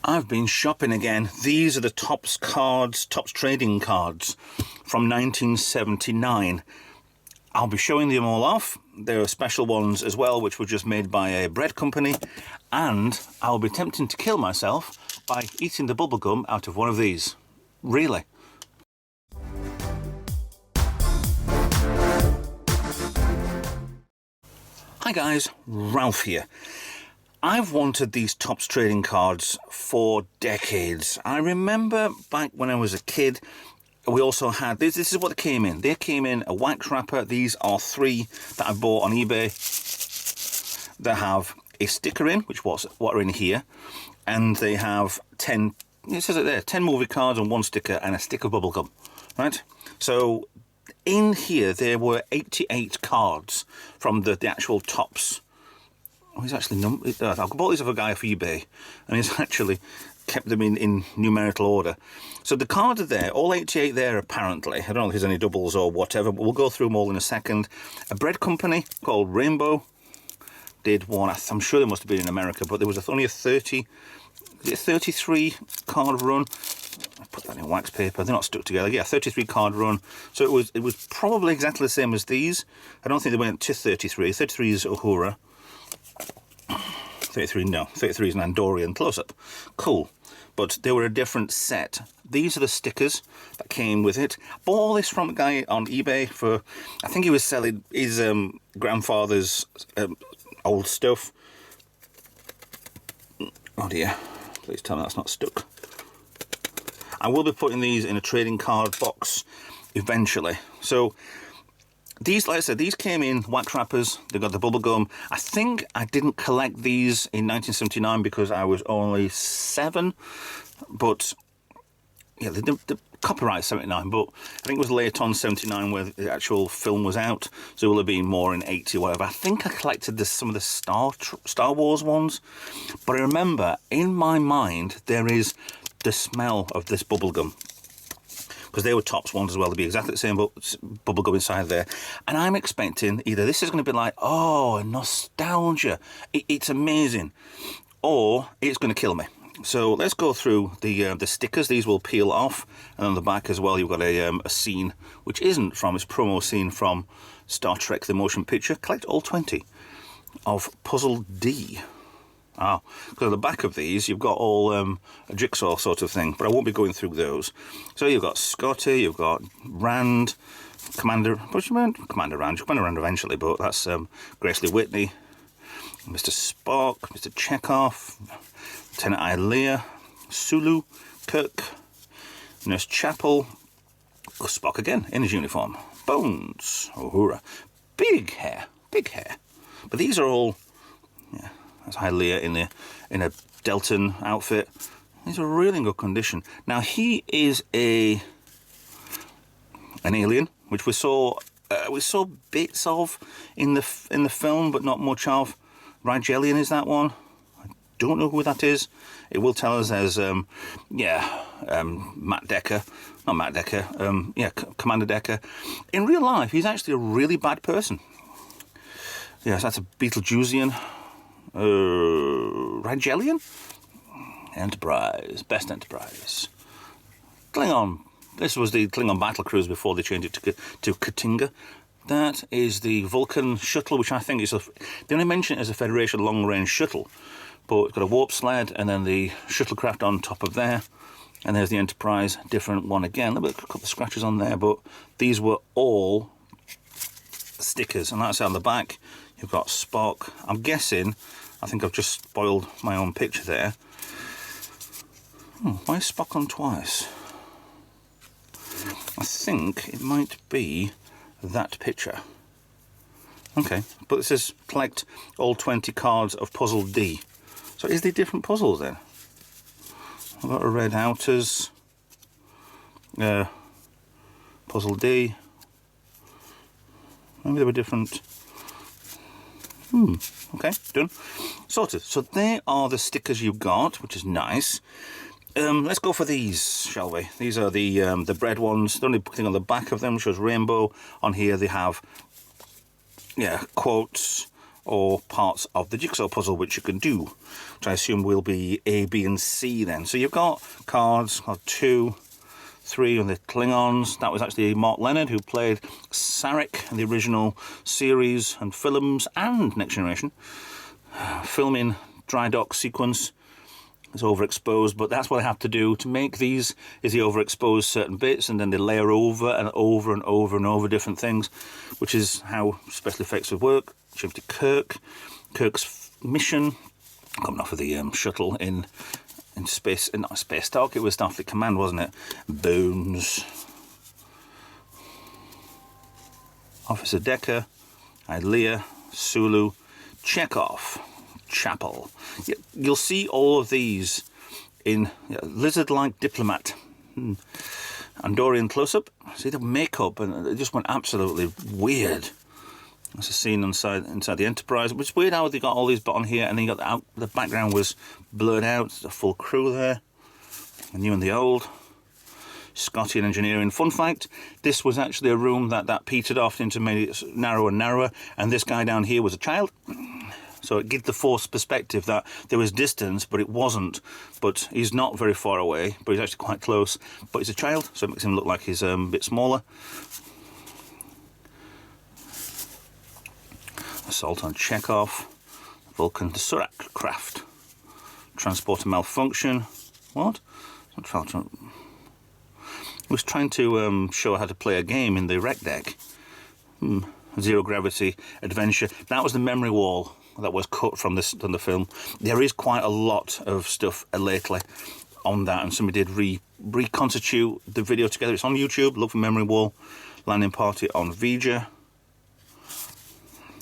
I've been shopping again. These are the Topps cards, Topps trading cards from 1979. I'll be showing them all off. There are special ones as well, which were just made by a bread company. And I'll be tempting to kill myself by eating the bubblegum out of one of these. Really. Hi guys, Ralph here. I've wanted these Topps trading cards for decades. I remember back when I was a kid, we also had, this is what they came in. They came in a wax wrapper. These are 3 that I bought on eBay. They have a sticker in, which was what are in here. And they have 10, it says it there, 10 movie cards and 1 sticker and a stick of bubblegum, right? So in here, there were 88 cards from the actual Topps. Oh, he's actually I bought these off a guy off eBay, and he's actually kept them in numerical order. So the cards are there, all 88 there apparently. I don't know if there's any doubles or whatever, but we'll go through them all in a second. A bread company called Rainbow did one. I'm sure they must have been in America, but there was only a 33 card run. I put that in wax paper. They're not stuck together. Yeah, 33 card run. So it was probably exactly the same as these. I don't think they went to 33. 33 is Uhura. 33 is an Andorian close-up. Cool. But they were a different set. These are the stickers that came with it. Bought all this from a guy on eBay for, I think he was selling his grandfather's old stuff. Oh dear. Please tell me that's not stuck. I will be putting these in a trading card box eventually. So these, like I said, these came in wax wrappers. They got the bubble gum. I think I didn't collect these in 1979 because I was only 7. But yeah, the copyright 79. But I think it was late on 79 where the actual film was out. So it will have been more in 80 or whatever. I think I collected some of the Star Wars ones. But I remember in my mind there is the smell of this bubble gum, because they were Topps ones as well. They'd be exactly the same bubble gum inside there. And I'm expecting either this is going to be like, oh, nostalgia, it's amazing, or it's going to kill me. So let's go through the stickers. These will peel off, and on the back as well you've got a scene which isn't from, it's promo scene from Star Trek the Motion Picture. Collect all 20 of Puzzle D. Ah, because at the back of these you've got all a jigsaw sort of thing, but I won't be going through those. So you've got Scotty, you've got Rand, Commander Rand eventually, but that's Grace Lee Whitney, Mr. Spock, Mr. Chekhov, Lieutenant Ilia, Sulu, Kirk, Nurse Chapel, Spock again in his uniform, Bones, Uhura, big hair. But these are all, yeah. That's Ilia in a Delton outfit. These are really in good condition. Now he is an alien, which we saw bits of in the film, but not much of. Rigelian is that one. I don't know who that is. It will tell us as Matt Decker, not Matt Decker. Commander Decker. In real life, he's actually a really bad person. Yes, that's a Beetlejuicean. Rigelian? Enterprise. Best Enterprise. Klingon. This was the Klingon battle cruise before they changed it to Katinga. That is the Vulcan shuttle, which I think is they only mention it as a Federation long-range shuttle, but it's got a warp sled and then the shuttlecraft on top of there, and there's the Enterprise, different one again. A couple of scratches on there, but these were all stickers, and that's on the back. You've got Spock. I'm guessing, I think I've just spoiled my own picture there. Why is Spock on twice? I think it might be that picture. Okay, but it says collect all 20 cards of Puzzle D. So is there different puzzles then? I've got a red outers, Puzzle D. Maybe they were different. Okay, done. Sorted. So there are the stickers you got, which is nice. Let's go for these, shall we? These are the bread ones. The only thing on the back of them shows Rainbow. On here they have, quotes or parts of the jigsaw puzzle, which you can do, which I assume will be A, B, and C then. So you've got cards, 2, 3 on the Klingons. That was actually Mark Leonard, who played Sarek in the original series and films and Next Generation. Filming dry dock sequence is overexposed, but that's what they have to do to make these, is they overexpose certain bits and then they layer over and over and over and over different things, which is how special effects would work. Jim to Kirk's mission, coming off of the shuttle in space, not Space Dock, it was Starfleet Command, wasn't it? Bones. Officer Decker, Leia, Sulu, Chekhov, Chapel. You'll see all of these in Lizard-like Diplomat. Andorian close-up. See the makeup, and it just went absolutely weird. That's a scene inside the Enterprise. It's weird how they got all these on here, and then you got the background was blurred out. There's a full crew there, the new and the old. Scotty and engineering. Fun fact: this was actually a room that petered off into made it narrower and narrower, and this guy down here was a child. So it gives the forced perspective that there was distance, but it wasn't. But he's not very far away, but he's actually quite close. But he's a child, so it makes him look like he's a bit smaller. Assault on Chekhov, Vulcan to Surak craft, transporter malfunction. What? I was trying to show how to play a game in the rec deck. Zero gravity adventure. That was the memory wall that was cut from the film. There is quite a lot of stuff lately on that, and somebody did reconstitute the video together. It's on YouTube. Look for memory wall. Landing party on Vija.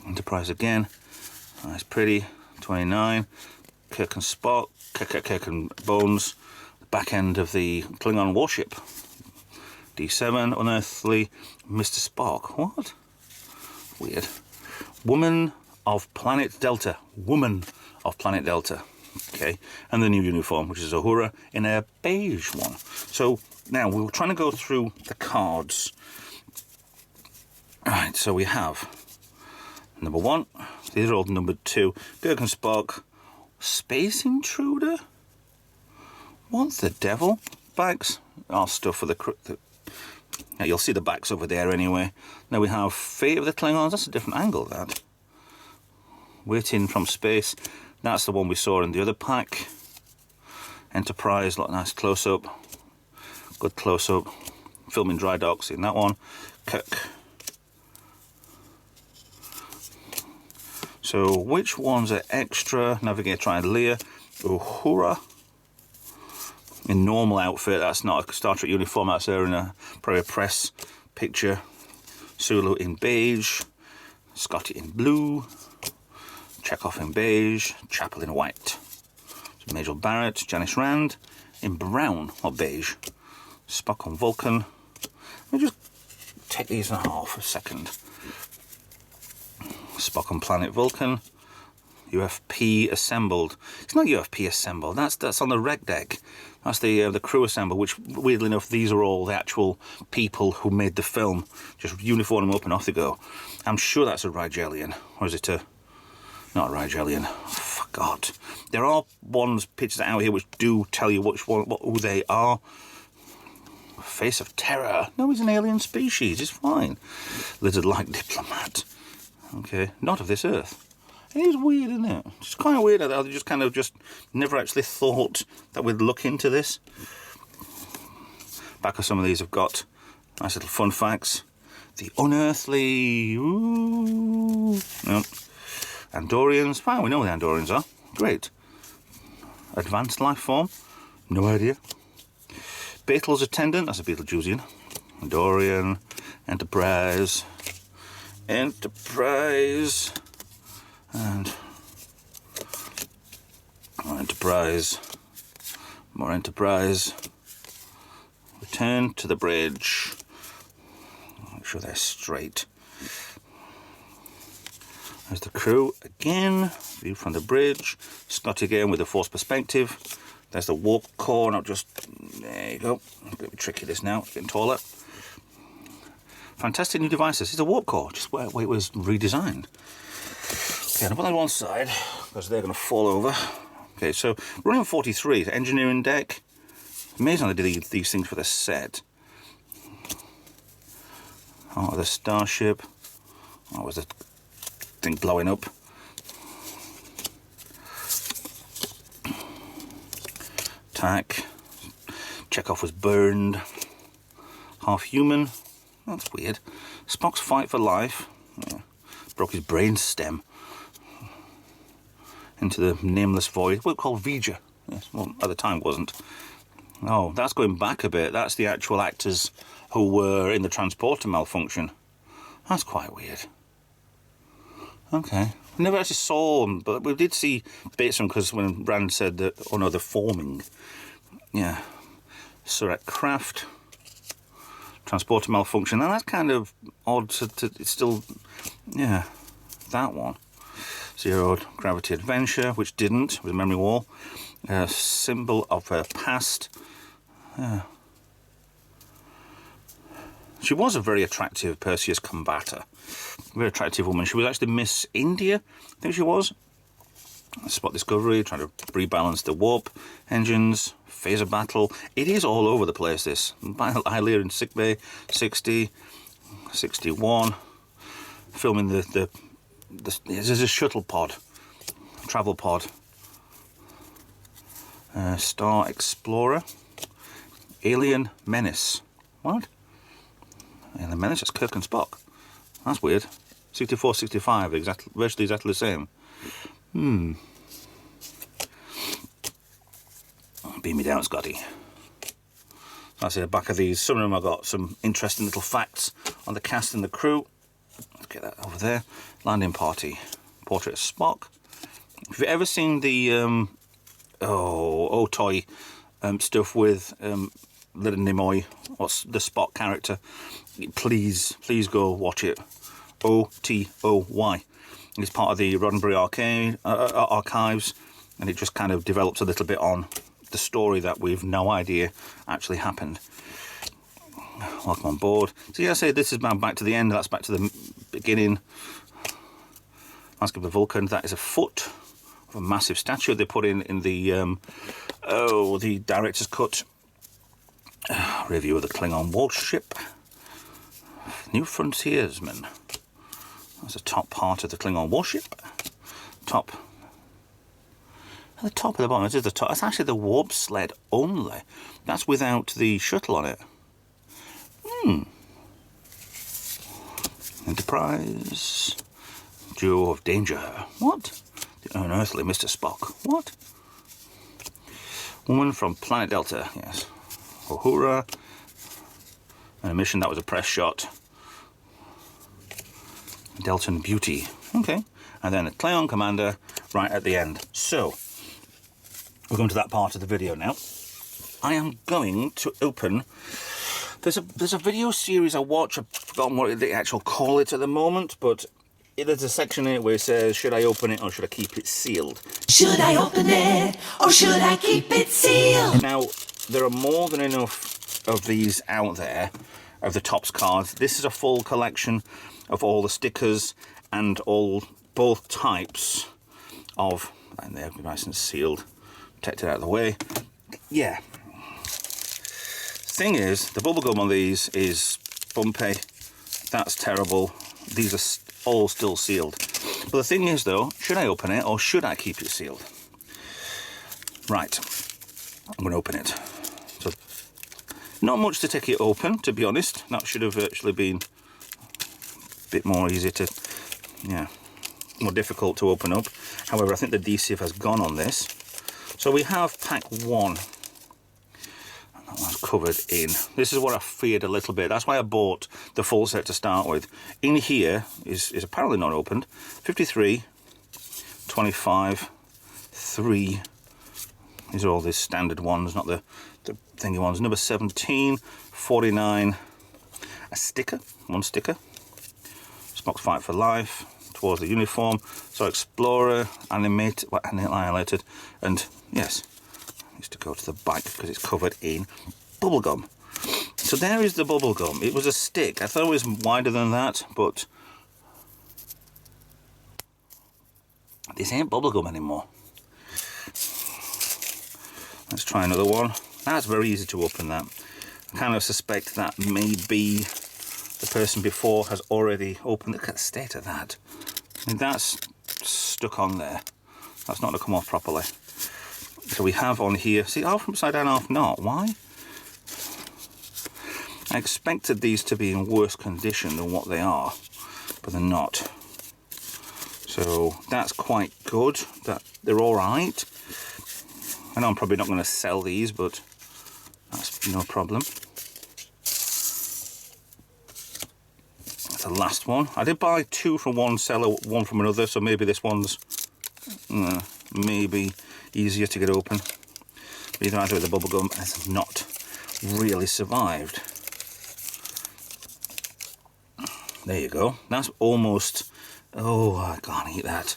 Enterprise again. Nice, pretty. 29. Kirk and Spock. Kirk and Bones. The back end of the Klingon warship. D7. Unearthly. Mr. Spock. What? Weird. Woman of Planet Delta. Woman of Planet Delta. Okay. And the new uniform, which is Uhura in a beige one. So now we were trying to go through the cards. Alright, so we have number 1, these are all number 2. Kirk and Spock. Space Intruder? What the devil? Backs. Our stuff for the yeah, you'll see the backs over there anyway. Now we have Fate of the Klingons. That's a different angle, that. Waiting from Space. That's the one we saw in the other pack. Enterprise, lot nice close-up. Good close-up. Filming dry docks in that one. Kirk. So, which ones are extra? Navigator tried Leia. Uhura. In normal outfit, that's not a Star Trek uniform, that's her in probably a press picture. Sulu in beige. Scotty in blue. Chekhov in beige. Chapel in white. So Major Barrett, Janice Rand in brown or beige. Spock on Vulcan. Let me just take these in half a second. Spock on Planet Vulcan. UFP assembled. It's not UFP assembled. That's on the rec deck. That's the crew assembled. Which, weirdly enough, these are all the actual people who made the film. Just uniform them up and off they go. I'm sure that's a Rigelian, or is it a? Not a Rigelian. Oh, God, there are ones pictures out here which do tell you who they are. Face of Terror. No, he's an alien species. It's fine. Lizard-like Diplomat. Okay, not of this Earth. It is weird, isn't it? It's kind of weird that they just never actually thought that we'd look into this. Back of some of these have got nice little fun facts. The unearthly. Ooh. No. Andorians. Fine, we know what the Andorians are. Great. Advanced life form. No idea. Beetle's attendant. That's a Beetlejuicean. Andorian. Enterprise. Enterprise. And more Enterprise. More Enterprise. Return to the bridge. Make sure they're straight. There's the crew again. View from the bridge. Scott again with the forced perspective. There's the warp core. Not just. There you go. A bit tricky this now. It's getting taller. Fantastic new devices. It's a warp core, just where it was redesigned. Okay, I'll put that on one side because they're going to fall over. Okay, so running on 43, the engineering deck. Amazing how they did these things for the set. Oh, the starship. Oh, was the thing blowing up? Attack. Chekhov was burned. Half human. That's weird. Spock's fight for life. Yeah. Broke his brain stem into the nameless void. Well, called Vija. Yes, well, at the time wasn't. Oh, that's going back a bit. That's the actual actors who were in the transporter malfunction. That's quite weird. Okay. We never actually saw them, but we did see bits of them because when Rand said that, oh no, they're forming. Yeah. Surrey Craft. Transporter malfunction. And that's kind of odd to it's still, yeah, that one. Zero Gravity Adventure, which didn't, with a memory wall. Symbol of her past. Yeah. She was a very attractive Perseus combator. Very attractive woman. She was actually Miss India, I think she was. Spot Discovery, trying to rebalance the warp engines. Phaser battle. It is all over the place, this. Hylia in sickbay, 60, 61. Filming there's a shuttle pod. Travel pod. Star Explorer. Alien Menace. What? Alien Menace? That's Kirk and Spock. That's weird. 64, 65, virtually exactly the same. Beam me down, Scotty. I see the back of these. Some of them have got some interesting little facts on the cast and the crew. Let's get that over there. Landing party. Portrait of Spock. Have you ever seen the toy stuff with Leonard Nimoy, what's the Spock character? Please go watch it. OTOY. It's part of the Roddenberry archives, and it just kind of develops a little bit on the story that we've no idea actually happened. Welcome on board. So yeah, I say this is now back to the end. That's back to the beginning. Landscape of the Vulcan. That is a foot of a massive statue they put in the the director's cut. Review of the Klingon warship. New Frontiersman. That's the top part of the Klingon warship. Top. At the top of the bottom, it is the top. That's actually the warp sled only. That's without the shuttle on it. Enterprise. Duo of Danger. What? The unearthly Mr. Spock. What? Woman from Planet Delta. Yes. Uhura. And a mission that was a press shot. Delton Beauty. Okay. And then a Klingon commander right at the end. So, we're going to that part of the video now. I am going to open... There's a video series I watch. I've forgotten what they actually call it at the moment, but there's a section in it where it says, should I open it or should I keep it sealed? Should I open it or should I keep it sealed? Now, there are more than enough of these out there, of the Topps cards. This is a full collection of all the stickers and both types of, and they're nice and sealed, protected out of the way. Yeah. Thing is, the bubblegum on these is bumpy. That's terrible. These are all still sealed. But the thing is though, should I open it or should I keep it sealed? Right, I'm going to open it. So, not much to take it open, to be honest. That should have actually been a bit more easy to, yeah, more difficult to open up. However, I think the adhesive has gone on this. So we have pack 1. That one's covered in. This is what I feared a little bit. That's why I bought the full set to start with. In here is apparently not opened. 53, 25, 3. These are all the standard ones, not the thingy ones. Number 17, 49. A sticker, one sticker. Spock's Fight for Life. Towards the uniform. So Explorer, highlighted, and yes, needs to go to the back because it's covered in bubblegum. So there is the bubblegum. It was a stick. I thought it was wider than that, but This ain't bubblegum anymore. Let's try another one. That's very easy to open, that. I kind of suspect that maybe the person before has already opened it. Look at the state of that. I mean, that's stuck on there. That's not going to come off properly. So we have on here, see, half upside down, half not. Why? I expected these to be in worse condition than what they are, but they're not. So that's quite good. That they're all right. I know I'm probably not going to sell these, but that's no problem. That's the last one. I did buy 2 from one seller, 1 from another, so maybe this one's maybe easier to get open. But either with the bubblegum has not really survived. There you go. That's almost... Oh, I can't eat that.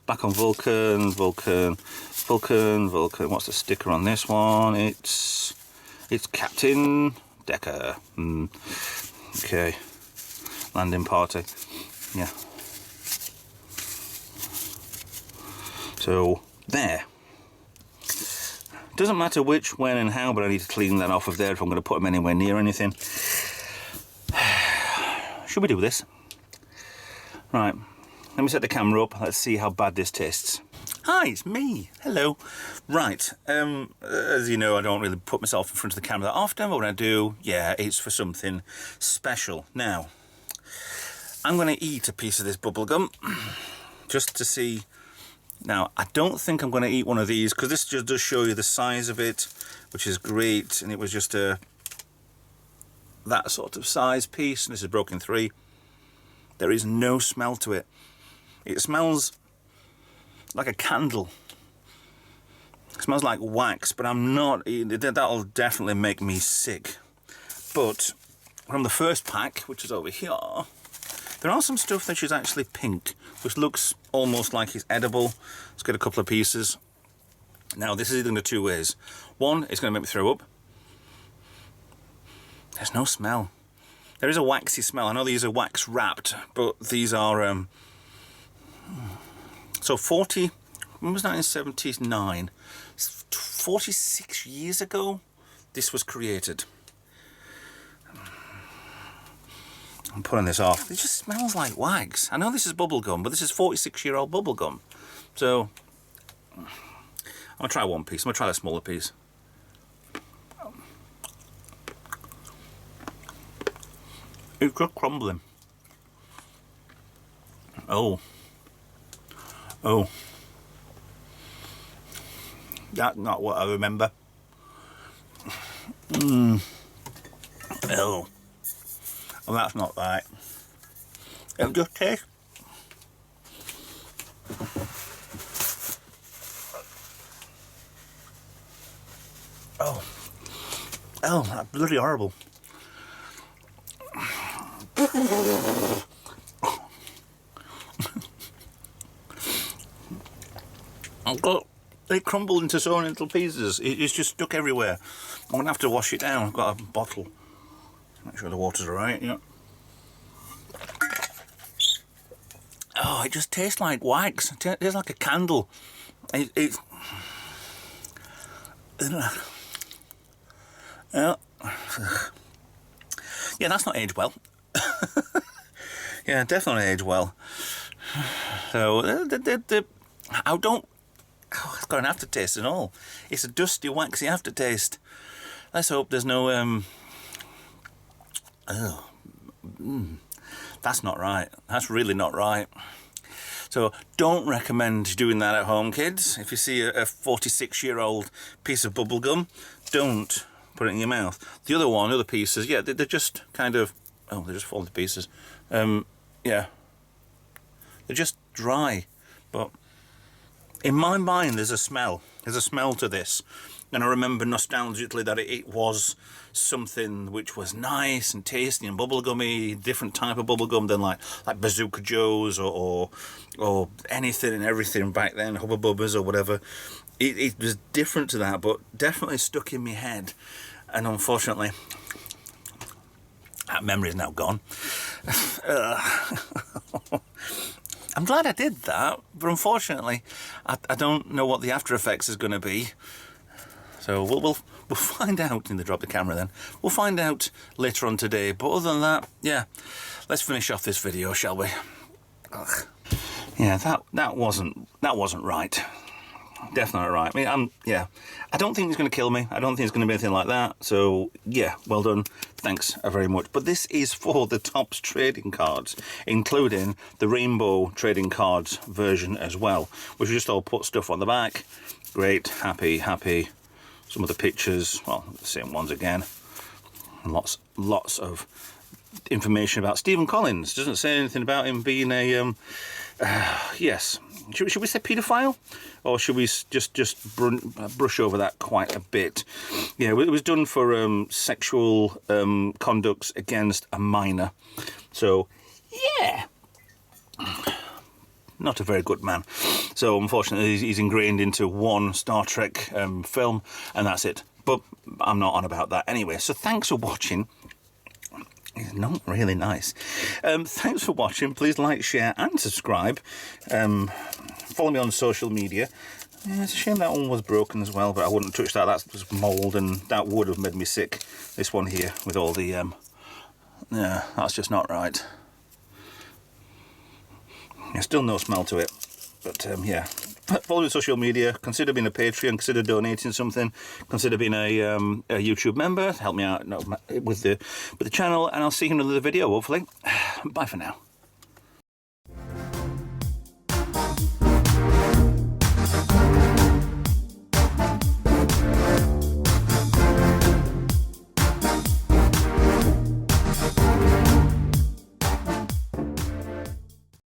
Back on Vulcan. What's the sticker on this one? It's Captain Decker. Okay. Landing party. Yeah. So, there. Doesn't matter which, when and how, but I need to clean that off of there if I'm going to put them anywhere near anything. Should we do this? Right, let me set the camera up. Let's see how bad this tastes. Hi, it's me. Hello. Right, as you know, I don't really put myself in front of the camera that often, but when I do, yeah, it's for something special. Now, I'm going to eat a piece of this bubblegum just to see. Now, I don't think I'm going to eat one of these because this just does show you the size of it, which is great, and it was just that sort of size piece, and this is broken 3. There is no smell to it. It smells like a candle. It smells like wax, but I'm not... That'll definitely make me sick. But from the first pack, which is over here, there are some stuff that is actually pink, which looks almost like it's edible. Let's get a couple of pieces. Now, this is either in 2 ways. One, it's going to make me throw up. There's no smell. There is a waxy smell. I know these are wax wrapped, but these are so 40. When was 1979? 46 years ago, this was created. I'm putting this off. It just smells like wax. I know this is bubble gum, but this is 46-year-old bubble gum. So I'm gonna try one piece. I'm gonna try the smaller piece. It's just crumbling. Oh. That's not what I remember. Oh. Well, that's not right. It'll just taste. Oh. Oh, that's bloody horrible. They crumbled into so many little pieces. It's just stuck everywhere. I'm going to have to wash it down. I've got a bottle. Make sure the water's alright, yeah. Oh, it just tastes like wax. It tastes like a candle. It's... Yeah, that's not aged well. Yeah, definitely aged well. So, I don't... Oh, it's got an aftertaste and all. It's a dusty, waxy aftertaste. Let's hope there's no... That's not right. That's really not right. So don't recommend doing that at home, kids. If you see a 46-year-old piece of bubble gum, don't put it in your mouth. The other one, other pieces, yeah, they're just kind of... Oh, they're just falling to pieces. Yeah. They're just dry. But in my mind, there's a smell. There's a smell to this. And I remember nostalgically that it was something which was nice and tasty and bubblegummy, different type of bubblegum than like Bazooka Joe's or anything and everything back then, Hubba Bubbas or whatever. It was different to that, but definitely stuck in my head. And unfortunately, that memory is now gone. I'm glad I did that, but unfortunately, I don't know what the after effects is going to be. So we'll find out in the drop the camera then. We'll find out later on today. But other than that, yeah, let's finish off this video, shall we? Ugh. Yeah, that wasn't right. Definitely not right. I mean, I don't think it's going to kill me. I don't think it's going to be anything like that. So yeah, well done. Thanks very much. But this is for the Topps trading cards, including the Rainbow trading cards version as well, which we just all put stuff on the back. Great, happy. Some of the pictures, well, the same ones again. And lots of information about Stephen Collins. Doesn't say anything about him being a yes. Should we say paedophile, or should we just brush over that quite a bit? Yeah, it was done for sexual conducts against a minor. So yeah, not a very good man. So unfortunately, he's ingrained into one Star Trek film, and that's it. But I'm not on about that anyway. So thanks for watching. It's not really nice. Thanks for watching. Please like, share and subscribe. Follow me on social media. Yeah, it's a shame that one was broken as well, but I wouldn't touch that. That's just mould, and that would have made me sick. This one here with all the... yeah, that's just not right. There's still no smell to it. But yeah, follow me on social media. Consider being a Patreon. Consider donating something. Consider being a YouTube member. Help me out with the channel, and I'll see you in another video. Hopefully, bye for now.